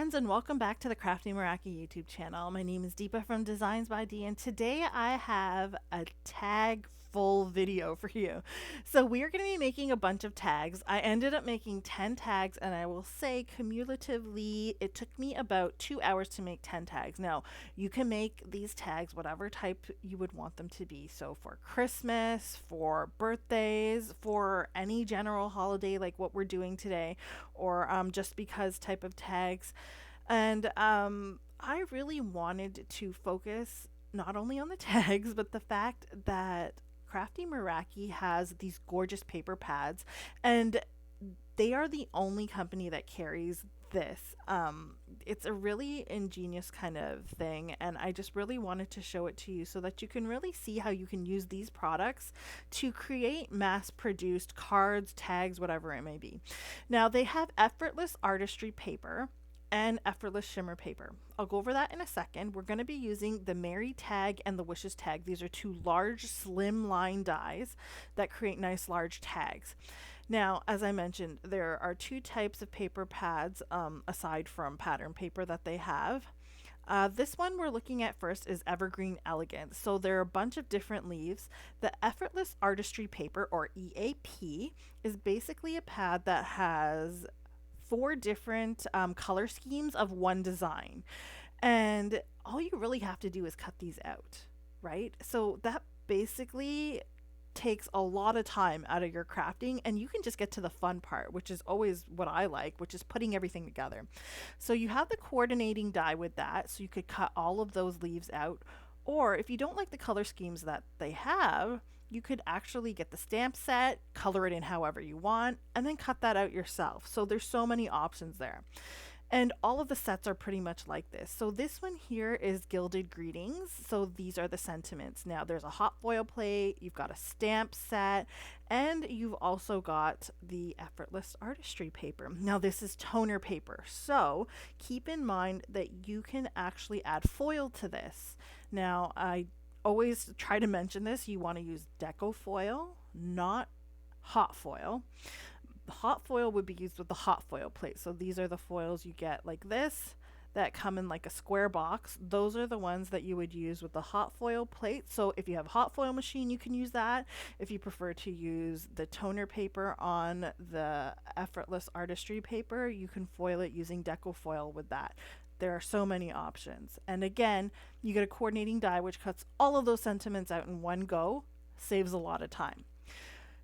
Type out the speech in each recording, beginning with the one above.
friends, and welcome back to the Crafty Meraki YouTube channel. My name is Deepa from Designs by D, and today I have a tag full video for you. So we are going to be making a bunch of tags. I ended up making 10 tags, and I will say cumulatively it took me about 2 hours to make 10 tags. Now, you can make these tags whatever type you would want them to be. So for Christmas, for birthdays, for any general holiday like what we're doing today, or just because type of tags. And I really wanted to focus not only on the tags, but the fact that Crafty Meraki has these gorgeous paper pads, and they are the only company that carries this. It's a really ingenious kind of thing, and I just really wanted to show it to you so that you can really see how you can use these products to create mass produced cards, tags, whatever it may be. Now, they have effortless artistry paper and effortless shimmer paper. I'll go over that in a second. We're going to be using the Merry tag and the Wishes tag. These are two large slim line dies that create nice large tags. Now, as I mentioned, there are two types of paper pads aside from pattern paper that they have. This one we're looking at first is Evergreen Elegance. So there are a bunch of different leaves. The Effortless Artistry Paper, or EAP, is basically a pad that has four different color schemes of one design. And all you really have to do is cut these out, right? So that basically takes a lot of time out of your crafting, and you can just get to the fun part, which is always what I like, which is putting everything together. So you have the coordinating die with that, so you could cut all of those leaves out. Or if you don't like the color schemes that they have, you could actually get the stamp set, color it in however you want, and then cut that out yourself. So there's so many options there. And all of the sets are pretty much like this. So this one here is Gilded Greetings. So these are the sentiments. Now there's a hot foil plate, you've got a stamp set, and you've also got the Effortless Artistry paper. Now this is toner paper. So keep in mind that you can actually add foil to this. Now I always try to mention this. You want to use deco foil, not hot foil. Hot foil would be used with the hot foil plate. So these are the foils you get like this that come in like a square box. Those are the ones that you would use with the hot foil plate. So if you have a hot foil machine, you can use that. If you prefer to use the toner paper on the Effortless Artistry paper, you can foil it using deco foil with that. There are so many options. And again, you get a coordinating die which cuts all of those sentiments out in one go, saves a lot of time.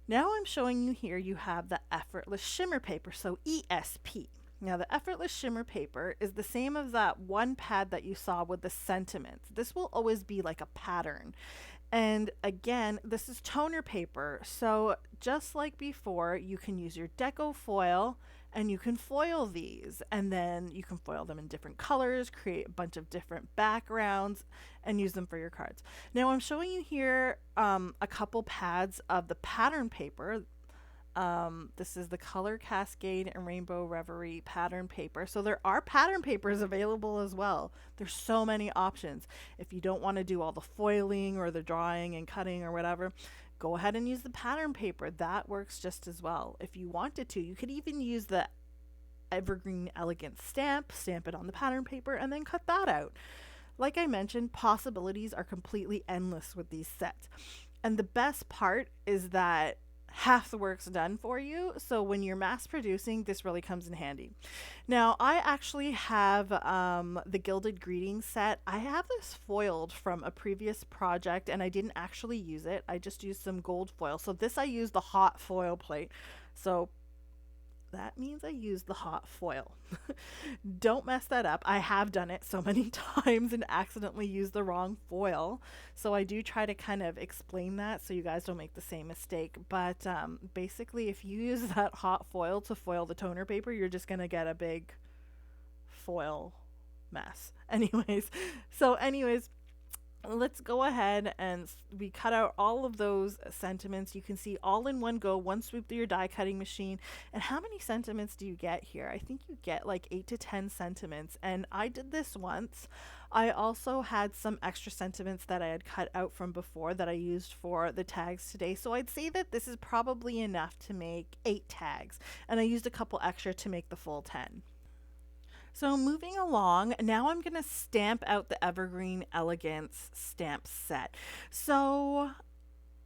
Now I'm showing you here, you have the Effortless Shimmer paper, so ESP. Now the Effortless Shimmer paper is the same as that one pad that you saw with the sentiments. This will always be like a pattern. And again, this is toner paper. So just like before, you can use your deco foil and you can foil these, and then you can foil them in different colors, create a bunch of different backgrounds, and use them for your cards. Now I'm showing you here a couple pads of the pattern paper. This is the Color Cascade and Rainbow Reverie pattern paper. So there are pattern papers available as well. There's so many options. If you don't want to do all the foiling or the drawing and cutting or whatever, go ahead and use the pattern paper. That works just as well. If you wanted to, you could even use the Evergreen Elegance stamp it on the pattern paper, and then cut that out. Like I mentioned, possibilities are completely endless with these sets. And the best part is that half the work's done for you. So when you're mass producing, this really comes in handy. Now, I actually have the Gilded Greetings set. I have this foiled from a previous project, and I didn't actually use it. I just used some gold foil. So this I used the hot foil plate. So that means I use the hot foil. Don't mess that up. I have done it so many times and accidentally used the wrong foil. So I do try to kind of explain that so you guys don't make the same mistake. But basically, if you use that hot foil to foil the toner paper, you're just going to get a big foil mess. Anyways, let's go ahead and we cut out all of those sentiments. You can see all in one go, one swoop through your die cutting machine. And how many sentiments do you get here? I think you get like 8 to 10 sentiments. And I did this once. I also had some extra sentiments that I had cut out from before that I used for the tags today. So I'd say that this is probably enough to make 8 tags. And I used a couple extra to make the full 10. So moving along, now I'm going to stamp out the Evergreen Elegance stamp set. So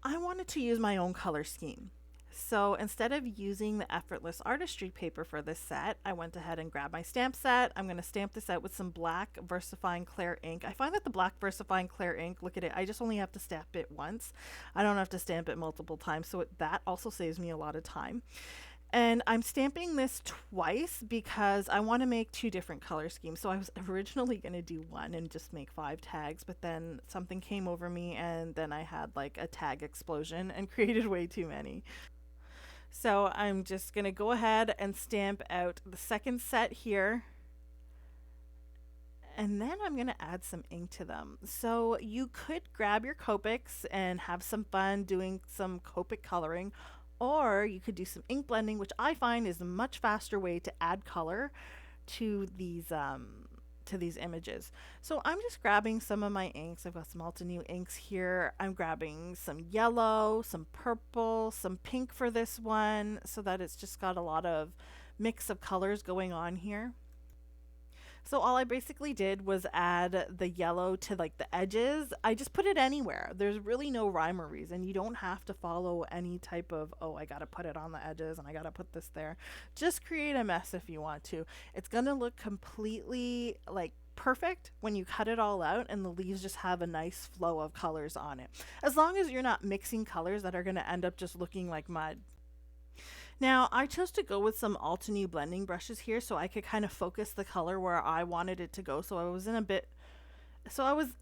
I wanted to use my own color scheme. So instead of using the Effortless Artistry paper for this set, I went ahead and grabbed my stamp set. I'm going to stamp this out with some black VersaFine Clear ink. I find that the black VersaFine Clear ink, look at it, I just only have to stamp it once. I don't have to stamp it multiple times, so that also saves me a lot of time. And I'm stamping this twice because I want to make two different color schemes. So I was originally going to do one and just make 5 tags, but then something came over me and then I had like a tag explosion and created way too many. So I'm just going to go ahead and stamp out the second set here. And then I'm going to add some ink to them. So you could grab your Copics and have some fun doing some Copic coloring, or you could do some ink blending, which I find is a much faster way to add color to these images. So I'm just grabbing some of my inks. I've got some Altenew inks here. I'm grabbing some yellow, some purple, some pink for this one, so that it's just got a lot of mix of colors going on here. So all I basically did was add the yellow to like the edges. I just put it anywhere. There's really no rhyme or reason. You don't have to follow any type of, oh, I got to put it on the edges and I got to put this there. Just create a mess if you want to. It's going to look completely like perfect when you cut it all out and the leaves just have a nice flow of colors on it. As long as you're not mixing colors that are going to end up just looking like mud. Now, I chose to go with some Altenew blending brushes here so I could kind of focus the color where I wanted it to go. So I was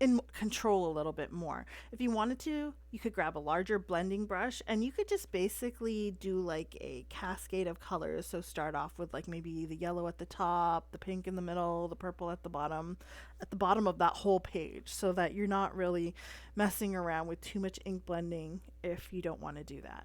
in control a little bit more. If you wanted to, you could grab a larger blending brush and you could just basically do like a cascade of colors. So start off with like maybe the yellow at the top, the pink in the middle, the purple at the bottom of that whole page, so that you're not really messing around with too much ink blending if you don't want to do that.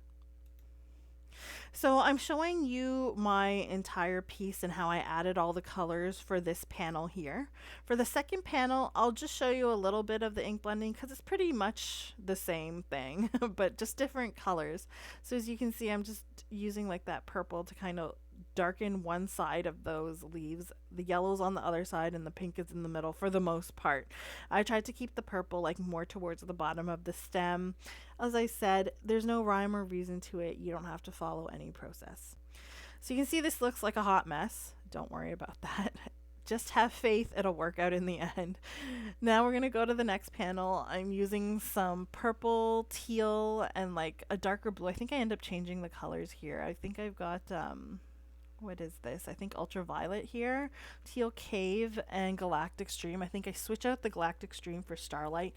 So I'm showing you my entire piece and how I added all the colors for this panel here. For the second panel, I'll just show you a little bit of the ink blending because it's pretty much the same thing, but just different colors. So as you can see, I'm just using like that purple to kind of darken one side of those leaves. The yellow's on the other side and the pink is in the middle for the most part. I tried to keep the purple like more towards the bottom of the stem. As I said, there's no rhyme or reason to it. You don't have to follow any process. So you can see this looks like a hot mess. Don't worry about that. Just have faith, it'll work out in the end. Now we're going to go to the next panel. I'm using some purple, teal, and like a darker blue. I think I end up changing the colors here. I think I've got what is this? I think ultraviolet here, teal cave, and galactic stream. I think I switch out the galactic stream for starlight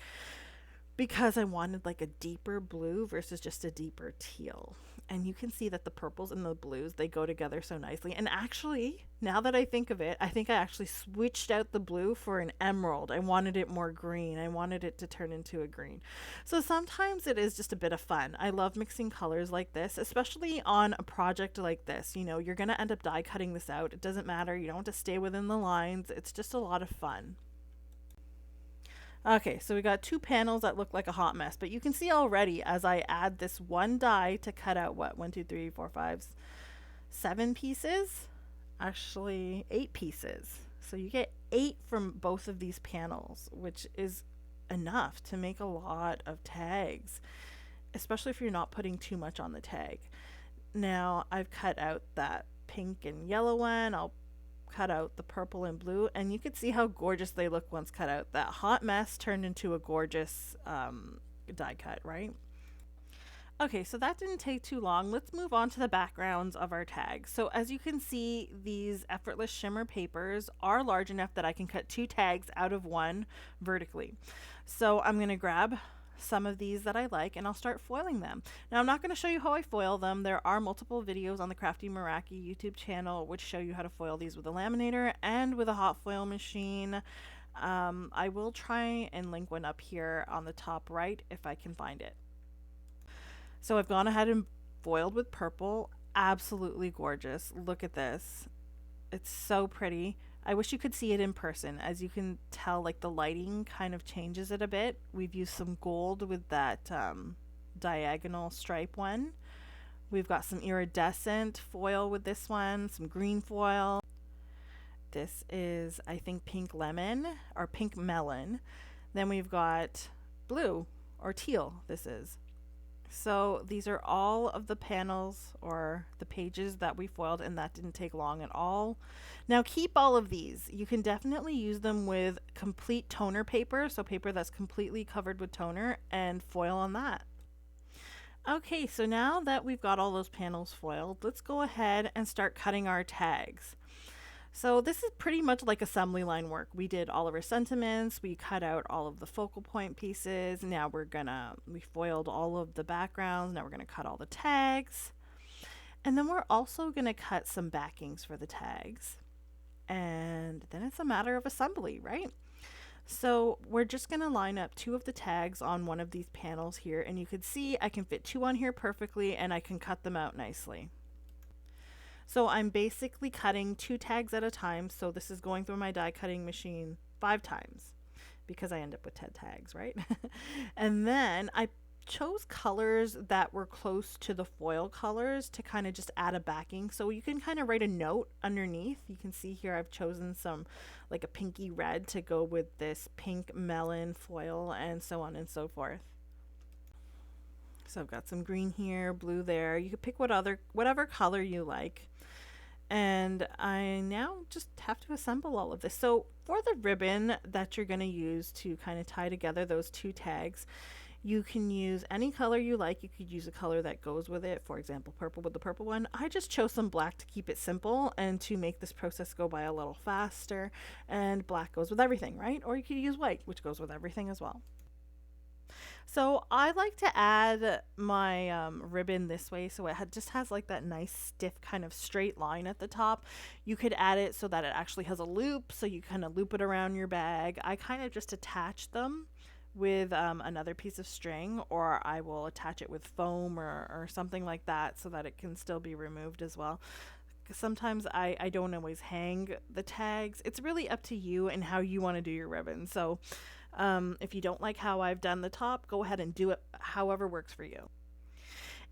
because I wanted like a deeper blue versus just a deeper teal. And you can see that the purples and the blues, they go together so nicely. And actually, now that I think of it, I think I actually switched out the blue for an emerald. I wanted it more green. I wanted it to turn into a green. So sometimes it is just a bit of fun. I love mixing colors like this, especially on a project like this. You know, you're going to end up die cutting this out. It doesn't matter. You don't have to stay within the lines. It's just a lot of fun. Okay, so we got 2 panels that look like a hot mess, but you can see already as I add this one die to cut out what, 1, 2, 3, 4, 5, 7 pieces, actually 8 pieces. So you get 8 from both of these panels, which is enough to make a lot of tags, especially if you're not putting too much on the tag. Now I've cut out that pink and yellow one. I'll cut out the purple and blue, and you can see how gorgeous they look once cut out. That hot mess turned into a gorgeous die cut, right? Okay, so that didn't take too long. Let's move on to the backgrounds of our tags. So as you can see, these Effortless Shimmer papers are large enough that I can cut 2 tags out of one vertically. So I'm going to grab some of these that I like and I'll start foiling them. Now I'm not going to show you how I foil them. There are multiple videos on the Crafty Meraki YouTube channel which show you how to foil these with a laminator and with a hot foil machine. I will try and link one up here on the top right if I can find it. So I've gone ahead and foiled with purple. Absolutely gorgeous. Look at this. It's so pretty. I wish you could see it in person. As you can tell, like the lighting kind of changes it a bit. We've used some gold with that diagonal stripe one. We've got some iridescent foil with this one, some green foil. This is, I think, pink lemon or pink melon. Then we've got blue or teal, this is. So these are all of the panels or the pages that we foiled, and that didn't take long at all. Now keep all of these. You can definitely use them with complete toner paper, so paper that's completely covered with toner, and foil on that. Okay, so now that we've got all those panels foiled, let's go ahead and start cutting our tags. So this is pretty much like assembly line work. We did all of our sentiments, we cut out all of the focal point pieces. Now we foiled all of the backgrounds. Now we're gonna cut all the tags. And then we're also gonna cut some backings for the tags. And then it's a matter of assembly, right? So we're just going to line up two of the tags on one of these panels here, and you can see I can fit two on here perfectly, and I can cut them out nicely. So I'm basically cutting two tags at a time, so this is going through my die cutting machine 5 times because I end up with 10 tags, right? And then I chose colors that were close to the foil colors to kind of just add a backing, so you can kind of write a note underneath. You can see here I've chosen some like a pinky red to go with this pink melon foil, and so on and so forth. So I've got some green here, blue there. You could pick whatever color you like. And I now just have to assemble all of this. So for the ribbon that you're going to use to kind of tie together those two tags, you can use any color you like. You could use a color that goes with it. For example, purple with the purple one. I just chose some black to keep it simple and to make this process go by a little faster. And black goes with everything, right? Or you could use white, which goes with everything as well. So I like to add my ribbon this way, so it just has like that nice stiff kind of straight line at the top. You could add it so that it actually has a loop, so you kind of loop it around your bag. I kind of just attach them with another piece of string, or I will attach it with foam or something like that so that it can still be removed as well. Sometimes I don't always hang the tags. It's really up to you and how you want to do your ribbon. So if you don't like how I've done the top, go ahead and do it however works for you.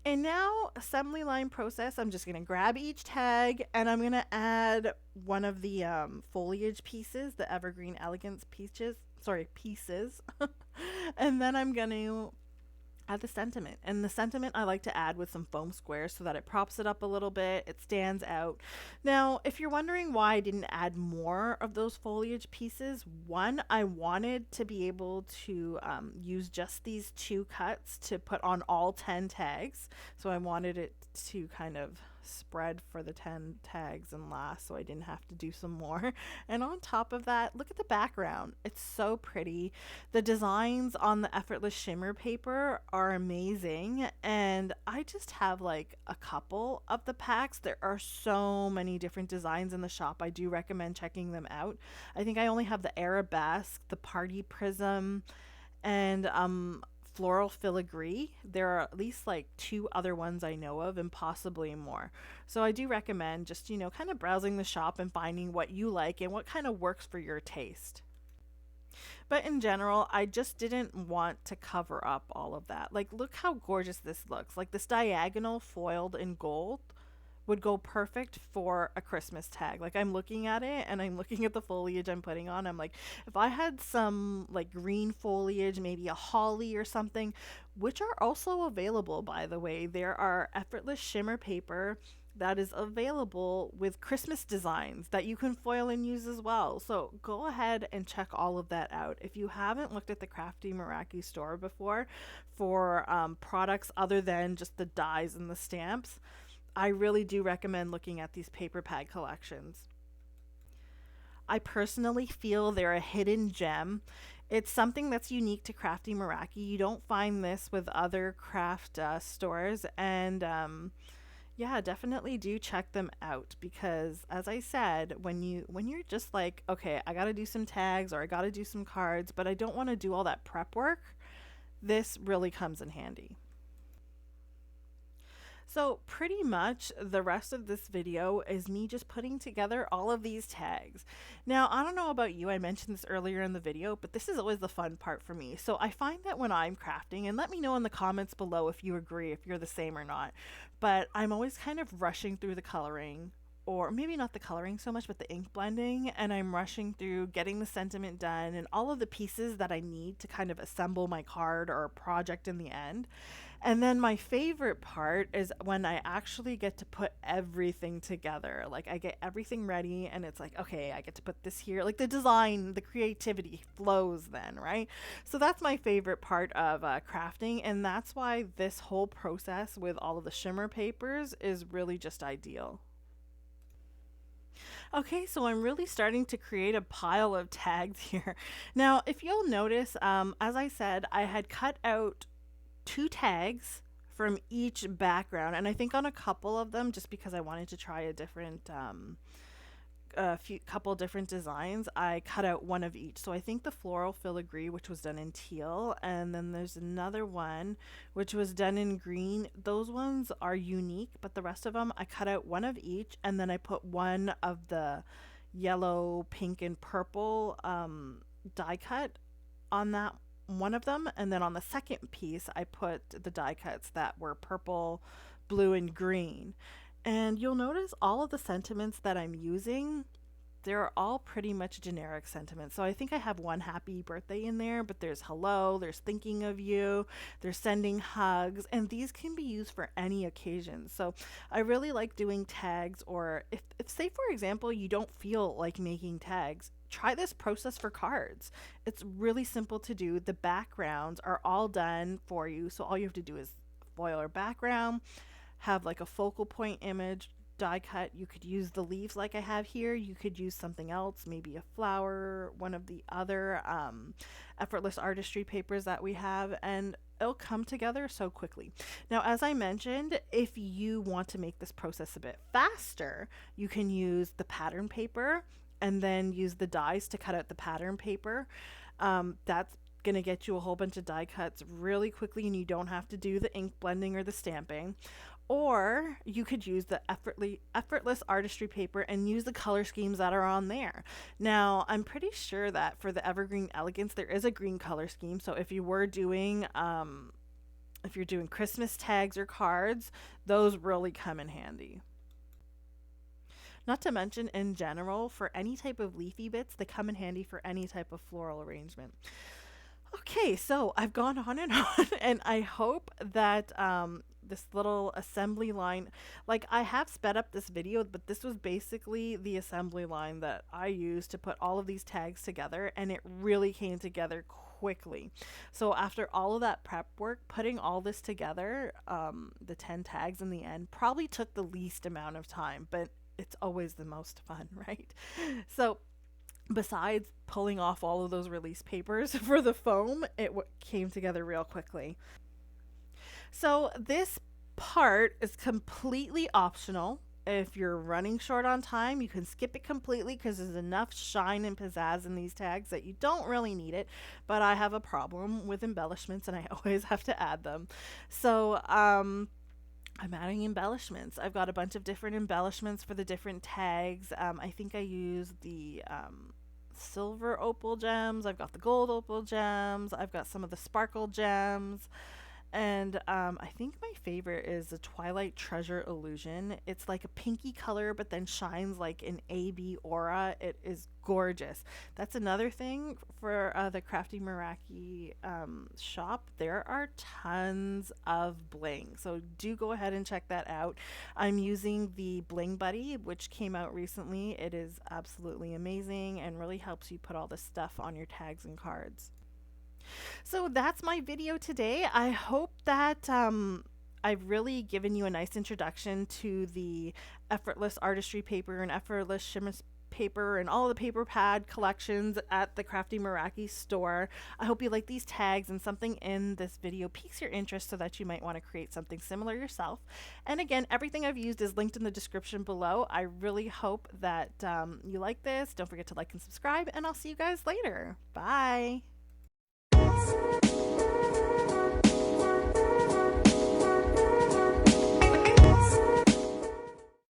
And now, assembly line process, I'm just going to grab each tag and I'm going to add one of the foliage pieces, the Evergreen Elegance pieces. And then I'm going to add the sentiment. And the sentiment I like to add with some foam squares so that it props it up a little bit, it stands out. Now, if you're wondering why I didn't add more of those foliage pieces, one, I wanted to be able to use just these 2 cuts to put on all 10 tags. So I wanted it to kind of spread for the 10 tags and last, so I didn't have to do some more. And on top of that, look at the background. It's so pretty. The designs on the Effortless Shimmer paper are amazing, and I just have like a couple of the packs. There are so many different designs in the shop. I do recommend checking them out. I think I only have the Arabesque, the Party Prism, and Floral Filigree. There are at least like 2 other ones I know of, and possibly more. So I do recommend just, kind of browsing the shop and finding what you like and what kind of works for your taste. But in general, I just didn't want to cover up all of that. Like, look how gorgeous this looks. Like, this diagonal foiled in gold would go perfect for a Christmas tag. Like, I'm looking at it and I'm looking at the foliage I'm putting on. I'm like, if I had some like green foliage, maybe a holly or something, which are also available, by the way. There are Effortless Shimmer paper that is available with Christmas designs that you can foil and use as well. So go ahead and check all of that out. If you haven't looked at the Crafty Meraki store before for products other than just the dies and the stamps, I really do recommend looking at these paper pad collections. I personally feel they're a hidden gem. It's something that's unique to Crafty Meraki. You don't find this with other craft stores, and yeah, definitely do check them out, because as I said, when you're just like, okay, I got to do some tags or I got to do some cards, but I don't want to do all that prep work, this really comes in handy. So pretty much the rest of this video is me just putting together all of these tags. Now, I don't know about you, I mentioned this earlier in the video, but this is always the fun part for me. So I find that when I'm crafting, and let me know in the comments below if you agree, if you're the same or not, but I'm always kind of rushing through the coloring, or maybe not the coloring so much, but the ink blending, and I'm rushing through getting the sentiment done and all of the pieces that I need to kind of assemble my card or project in the end. And then my favorite part is when I actually get to put everything together. Like I get everything ready and it's like, okay, I get to put this here. Like the design, the creativity flows then, right? So that's my favorite part of crafting. And that's why this whole process with all of the shimmer papers is really just ideal. Okay, so I'm really starting to create a pile of tags here. Now, if you'll notice, as I said, I had cut out two tags from each background, and I think on a couple of them, just because I wanted to try a different a few couple different designs, I cut out one of each. So I think the floral filigree, which was done in teal, and then there's another one which was done in green. Those ones are unique, but the rest of them I cut out one of each, and then I put one of the yellow, pink, and purple die cut on that one of them, and then on the second piece I put the die cuts that were purple, blue, and green. And you'll notice all of the sentiments that I'm using, they're all pretty much generic sentiments. So I think I have one happy birthday in there, but there's hello, there's thinking of you, there's sending hugs, and these can be used for any occasion. So I really like doing tags, or if say for example you don't feel like making tags, try this process for cards. It's really simple to do. The backgrounds are all done for you, so all you have to do is foil or background, have like a focal point image, die cut. You could use the leaves like I have here. You could use something else, maybe a flower, one of the other effortless artistry papers that we have, and it'll come together so quickly. Now, as I mentioned, if you want to make this process a bit faster, you can use the pattern paper and then use the dies to cut out the pattern paper. That's going to get you a whole bunch of die cuts really quickly, and you don't have to do the ink blending or the stamping. Or you could use the effortless artistry paper and use the color schemes that are on there. Now, I'm pretty sure that for the Evergreen Elegance, there is a green color scheme. So if you were doing, if you're doing Christmas tags or cards, those really come in handy. Not to mention, in general, for any type of leafy bits, they come in handy for any type of floral arrangement. Okay, so I've gone on and on, and I hope that this little assembly line, like I have sped up this video, but this was basically the assembly line that I used to put all of these tags together, and it really came together quickly. So after all of that prep work, putting all this together, the 10 tags in the end, probably took the least amount of time, but it's always the most fun, right? So besides pulling off all of those release papers for the foam, it came together real quickly. So this part is completely optional. If you're running short on time, you can skip it completely because there's enough shine and pizzazz in these tags that you don't really need it. But I have a problem with embellishments and I always have to add them. So I'm adding embellishments. I've got a bunch of different embellishments for the different tags. I think I use the silver opal gems. I've got the gold opal gems. I've got some of the sparkle gems. And I think my favorite is the Twilight Treasure Illusion. It's like a pinky color, but then shines like an AB aura. It is gorgeous. That's another thing for the Crafty Meraki shop. There are tons of bling, so do go ahead and check that out. I'm using the Bling Buddy, which came out recently. It is absolutely amazing and really helps you put all this stuff on your tags and cards. So that's my video today. I hope that I've really given you a nice introduction to the effortless artistry paper and effortless shimmer paper and all the paper pad collections at the Crafty Meraki store. I hope you like these tags and something in this video piques your interest so that you might want to create something similar yourself. And again, everything I've used is linked in the description below. I really hope that you like this. Don't forget to like and subscribe, and I'll see you guys later. Bye.